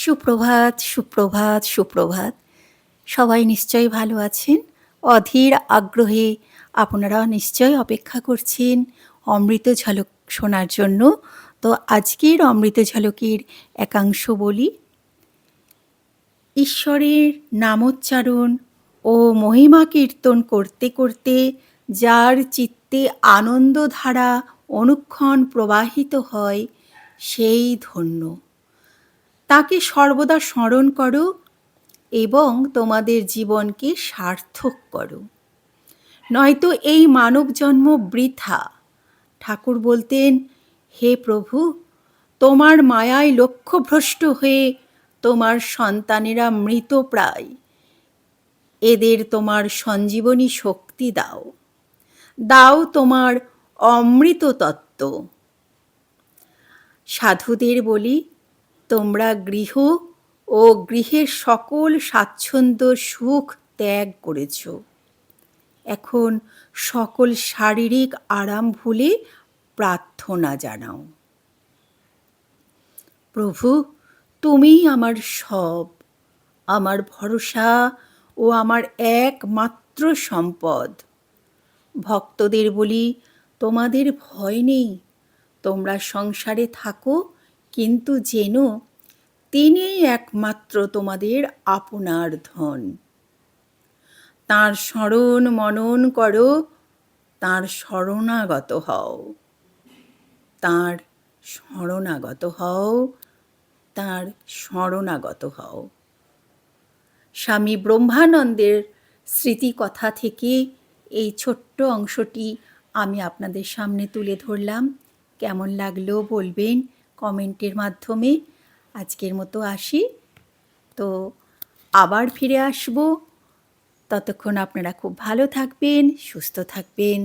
সুপ্রভাত, সুপ্রভাত, সুপ্রভাত। সবাই নিশ্চয়ই ভালো আছেন। অধীর আগ্রহে আপনারা নিশ্চয়ই অপেক্ষা করছেন অমৃত ঝলক শোনার জন্য। তো আজকের অমৃত ঝলকের একাংশ বলি। ঈশ্বরের নামোচ্চারণ ও মহিমা কীর্তন করতে করতে যার চিত্তে আনন্দধারা অনুক্ষণ প্রবাহিত হয়, সেই ধন্য। তাকে সর্বদা স্মরণ করো এবং তোমাদের জীবনকে সার্থক করো, নয়তো এই মানব জন্ম বৃথা। ঠাকুর বলতেন, হে প্রভু, তোমার মায়ায় লক্ষ্যভ্রষ্ট হয়ে তোমার সন্তানেরা মৃতপ্রায়, এদের তোমার সঞ্জীবনী শক্তি দাও, দাও তোমার অমৃত তত্ত্ব। সাধুদের বলি, তোমরা গৃহ ও গৃহের সকল স্বাচ্ছন্দ্য সুখ ত্যাগ করেছ। এখন সকল শারীরিক আরাম ভুলে প্রার্থনা জানাও। প্রভু, তুমিই আমার সব, আমার ভরসা ও আমার একমাত্র সম্পদ। ভক্তদের বলি, তোমাদের ভয় নেই, তোমরা সংসারে থাকো, কিন্তু জেনো তিনিই একমাত্র তোমাদের আপনার ধন। তাঁর স্মরণ মনন করো, তাঁর শরণাগত হও, তাঁর শরণাগত হও, তাঁর শরণাগত হও। স্বামী ব্রহ্মানন্দের স্মৃতিকথা থেকে এই ছোট্ট অংশটি আমি আপনাদের সামনে তুলে ধরলাম। কেমন লাগলো বলবেন কমেন্টের মাধ্যমে। আজকের মতো আসি, তো আবার ফিরে আসব। ততক্ষণ আপনারা খুব ভালো থাকবেন, সুস্থ থাকবেন।